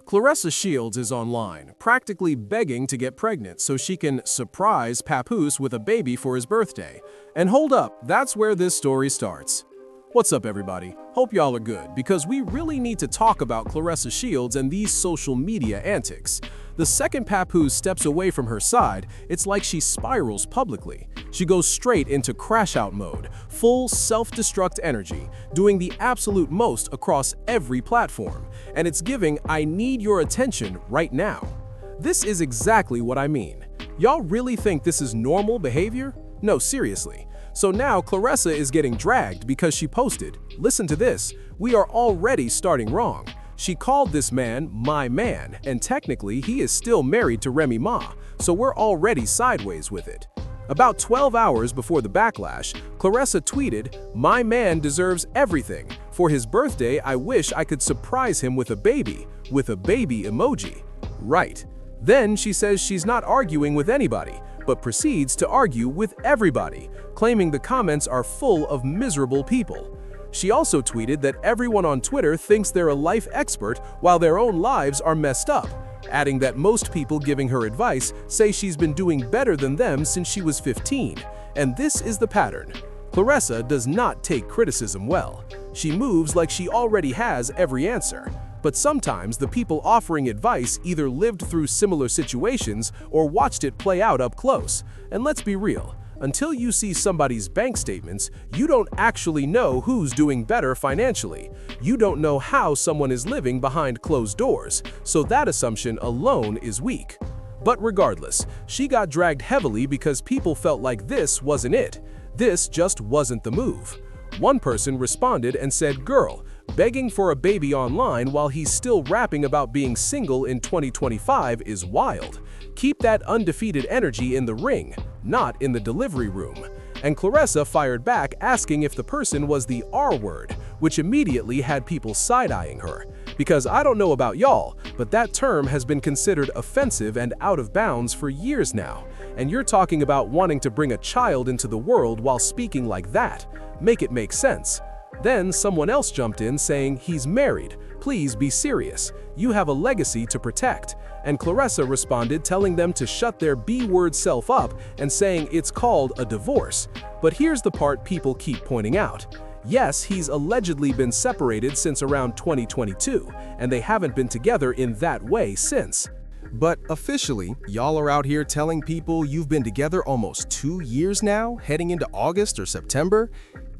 Claressa Shields is online, practically begging to get pregnant so she can surprise Papoose with a baby for his birthday. And hold up, that's where this story starts. What's up, everybody? Hope y'all are good, because we really need to talk about Claressa Shields and these social media antics. The second Papoose steps away from her side, it's like she spirals publicly. She goes straight into crash-out mode, full self-destruct energy, doing the absolute most across every platform. And it's giving, I need your attention right now. This is exactly what I mean. Y'all really think this is normal behavior? No, seriously. So now Claressa is getting dragged because she posted, listen to this, we are already starting wrong. She called this man my man, and technically he is still married to Remy Ma, so we're already sideways with it. About 12 hours before the backlash, Claressa tweeted, my man deserves everything. For his birthday, I wish I could surprise him with a baby emoji. Right. Then she says she's not arguing with anybody, but proceeds to argue with everybody, claiming the comments are full of miserable people. She also tweeted that everyone on Twitter thinks they're a life expert while their own lives are messed up, adding that most people giving her advice say she's been doing better than them since she was 15. And this is the pattern. Claressa does not take criticism well. She moves like she already has every answer. But sometimes the people offering advice either lived through similar situations or watched it play out up close. And let's be real, until you see somebody's bank statements, you don't actually know who's doing better financially. You don't know how someone is living behind closed doors, so that assumption alone is weak. But regardless, she got dragged heavily because people felt like this wasn't it. This just wasn't the move. One person responded and said, girl, begging for a baby online while he's still rapping about being single in 2025 is wild. Keep that undefeated energy in the ring, not in the delivery room. And Claressa fired back asking if the person was the R word, which immediately had people side-eyeing her. Because I don't know about y'all, but that term has been considered offensive and out of bounds for years now. And you're talking about wanting to bring a child into the world while speaking like that. Make it make sense. Then someone else jumped in saying, he's married, please be serious, you have a legacy to protect. And Claressa responded telling them to shut their B-word self up and saying it's called a divorce. But here's the part people keep pointing out. Yes, he's allegedly been separated since around 2022, and they haven't been together in that way since. But officially, y'all are out here telling people you've been together almost 2 years now, heading into August or September?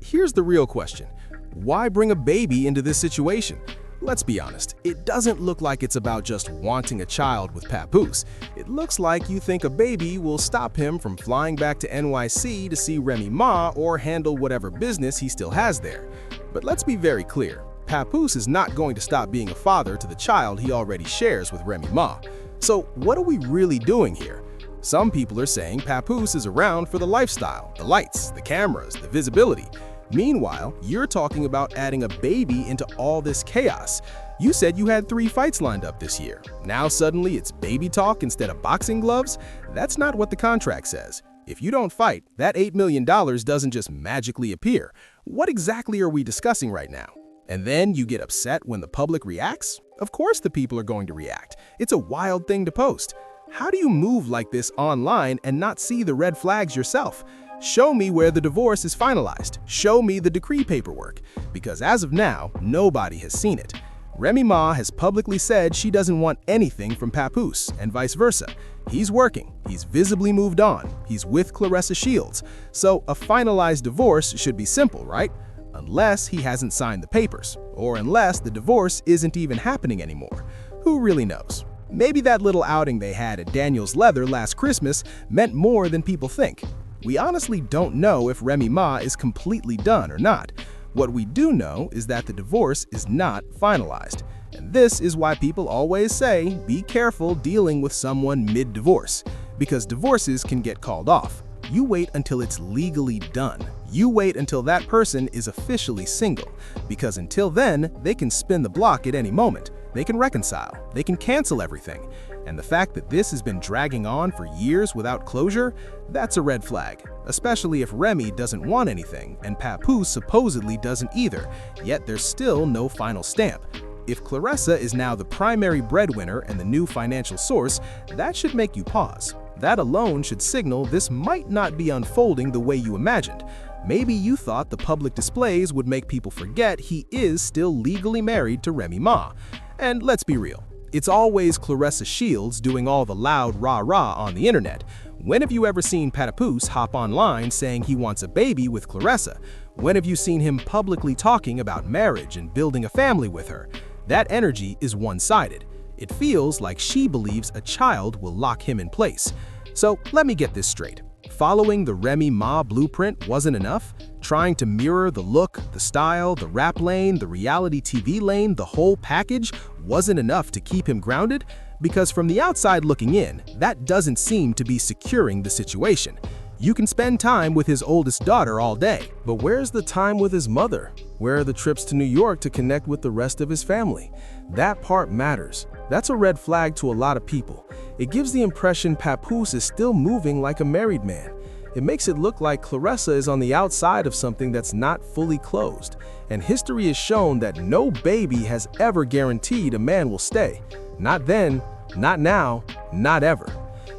Here's the real question. Why bring a baby into this situation? Let's be honest, it doesn't look like it's about just wanting a child with Papoose. It looks like you think a baby will stop him from flying back to NYC to see Remy Ma or handle whatever business he still has there. But let's be very clear, Papoose is not going to stop being a father to the child he already shares with Remy Ma. So what are we really doing here? Some people are saying Papoose is around for the lifestyle, the lights, the cameras, the visibility. Meanwhile, you're talking about adding a baby into all this chaos. You said you had 3 fights lined up this year. Now suddenly it's baby talk instead of boxing gloves? That's not what the contract says. If you don't fight, that $8 million doesn't just magically appear. What exactly are we discussing right now? And then you get upset when the public reacts? Of course the people are going to react. It's a wild thing to post. How do you move like this online and not see the red flags yourself? Show me where the divorce is finalized. Show me the decree paperwork. Because as of now, nobody has seen it. Remy Ma has publicly said she doesn't want anything from Papoose, and vice versa. He's working. He's visibly moved on. He's with Claressa Shields. So a finalized divorce should be simple, right? Unless he hasn't signed the papers, or unless the divorce isn't even happening anymore. Who really knows? Maybe that little outing they had at Daniel's Leather last Christmas meant more than people think. We honestly don't know if Remy Ma is completely done or not. What we do know is that the divorce is not finalized. And this is why people always say, be careful dealing with someone mid-divorce, because divorces can get called off. You wait until it's legally done. You wait until that person is officially single, because until then, they can spin the block at any moment. They can reconcile, they can cancel everything. And the fact that this has been dragging on for years without closure, that's a red flag. Especially if Remy doesn't want anything and Papoose supposedly doesn't either, yet there's still no final stamp. If Claressa is now the primary breadwinner and the new financial source, that should make you pause. That alone should signal this might not be unfolding the way you imagined. Maybe you thought the public displays would make people forget he is still legally married to Remy Ma. And let's be real, it's always Claressa Shields doing all the loud rah-rah on the internet. When have you ever seen Papoose hop online saying he wants a baby with Claressa? When have you seen him publicly talking about marriage and building a family with her? That energy is one-sided. It feels like she believes a child will lock him in place. So let me get this straight. Following the Remy Ma blueprint wasn't enough? Trying to mirror the look, the style, the rap lane, the reality TV lane, the whole package wasn't enough to keep him grounded? Because from the outside looking in, that doesn't seem to be securing the situation. You can spend time with his oldest daughter all day, but where's the time with his mother? Where are the trips to New York to connect with the rest of his family? That part matters. That's a red flag to a lot of people. It gives the impression Papoose is still moving like a married man. It makes it look like Claressa is on the outside of something that's not fully closed. And history has shown that no baby has ever guaranteed a man will stay. Not then, not now, not ever.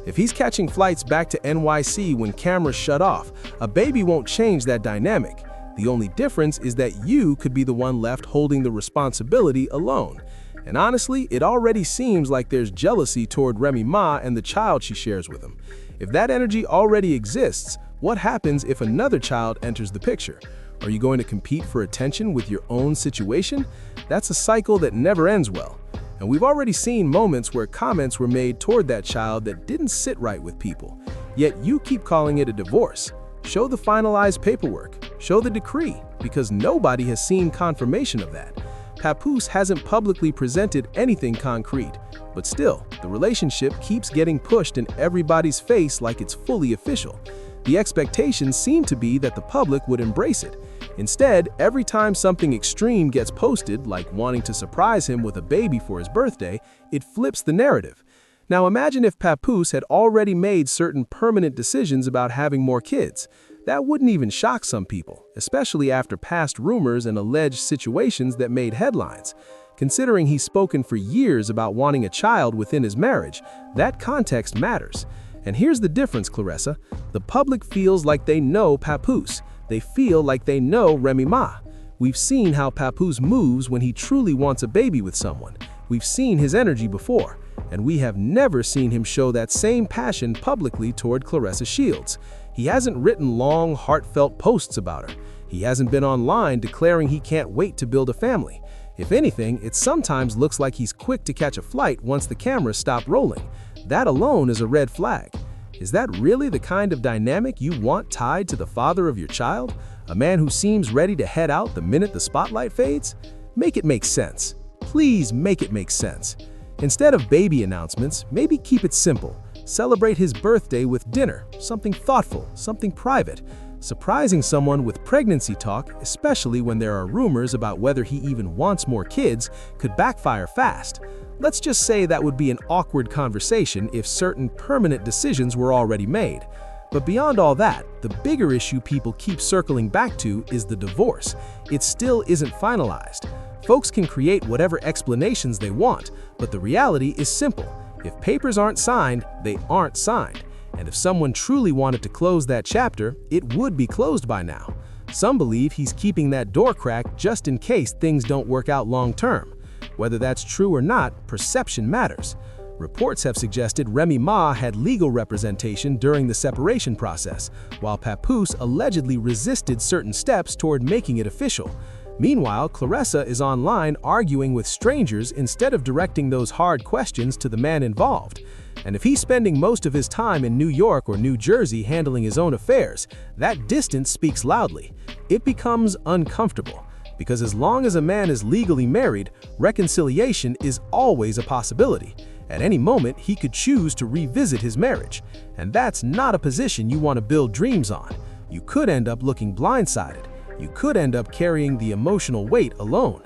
If he's catching flights back to NYC when cameras shut off, a baby won't change that dynamic. The only difference is that you could be the one left holding the responsibility alone. And honestly, it already seems like there's jealousy toward Remy Ma and the child she shares with him. If that energy already exists, what happens if another child enters the picture? Are you going to compete for attention with your own situation? That's a cycle that never ends well. And we've already seen moments where comments were made toward that child that didn't sit right with people. Yet you keep calling it a divorce. Show the finalized paperwork. Show the decree, because nobody has seen confirmation of that. Papoose hasn't publicly presented anything concrete, but still, the relationship keeps getting pushed in everybody's face like it's fully official. The expectations seem to be that the public would embrace it. Instead, every time something extreme gets posted, like wanting to surprise him with a baby for his birthday, it flips the narrative. Now imagine if Papoose had already made certain permanent decisions about having more kids. That wouldn't even shock some people, especially after past rumors and alleged situations that made headlines. Considering he's spoken for years about wanting a child within his marriage, that context matters. And here's the difference, Claressa. The public feels like they know Papoose. They feel like they know Remy Ma. We've seen how Papoose moves when he truly wants a baby with someone. We've seen his energy before, and we have never seen him show that same passion publicly toward Claressa Shields. He hasn't written long, heartfelt posts about her. He hasn't been online declaring he can't wait to build a family. If anything, it sometimes looks like he's quick to catch a flight once the cameras stop rolling. That alone is a red flag. Is that really the kind of dynamic you want tied to the father of your child? A man who seems ready to head out the minute the spotlight fades? Make it make sense. Please make it make sense. Instead of baby announcements, maybe keep it simple. Celebrate his birthday with dinner, something thoughtful, something private. Surprising someone with pregnancy talk, especially when there are rumors about whether he even wants more kids, could backfire fast. Let's just say that would be an awkward conversation if certain permanent decisions were already made. But beyond all that, the bigger issue people keep circling back to is the divorce. It still isn't finalized. Folks can create whatever explanations they want, but the reality is simple. If papers aren't signed, they aren't signed. And if someone truly wanted to close that chapter, it would be closed by now. Some believe he's keeping that door cracked just in case things don't work out long term. Whether that's true or not, perception matters. Reports have suggested Remy Ma had legal representation during the separation process, while Papoose allegedly resisted certain steps toward making it official. Meanwhile, Claressa is online arguing with strangers instead of directing those hard questions to the man involved. And if he's spending most of his time in New York or New Jersey handling his own affairs, that distance speaks loudly. It becomes uncomfortable. Because as long as a man is legally married, reconciliation is always a possibility. At any moment, he could choose to revisit his marriage. And that's not a position you want to build dreams on. You could end up looking blindsided. You could end up carrying the emotional weight alone.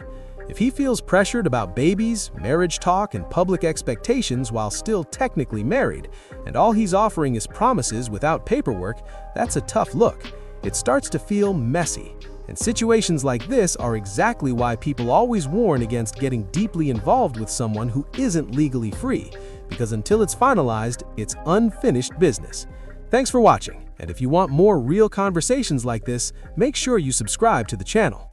If he feels pressured about babies, marriage talk, and public expectations while still technically married, and all he's offering is promises without paperwork, that's a tough look. It starts to feel messy. And situations like this are exactly why people always warn against getting deeply involved with someone who isn't legally free, because until it's finalized, it's unfinished business. Thanks for watching, and if you want more real conversations like this, make sure you subscribe to the channel.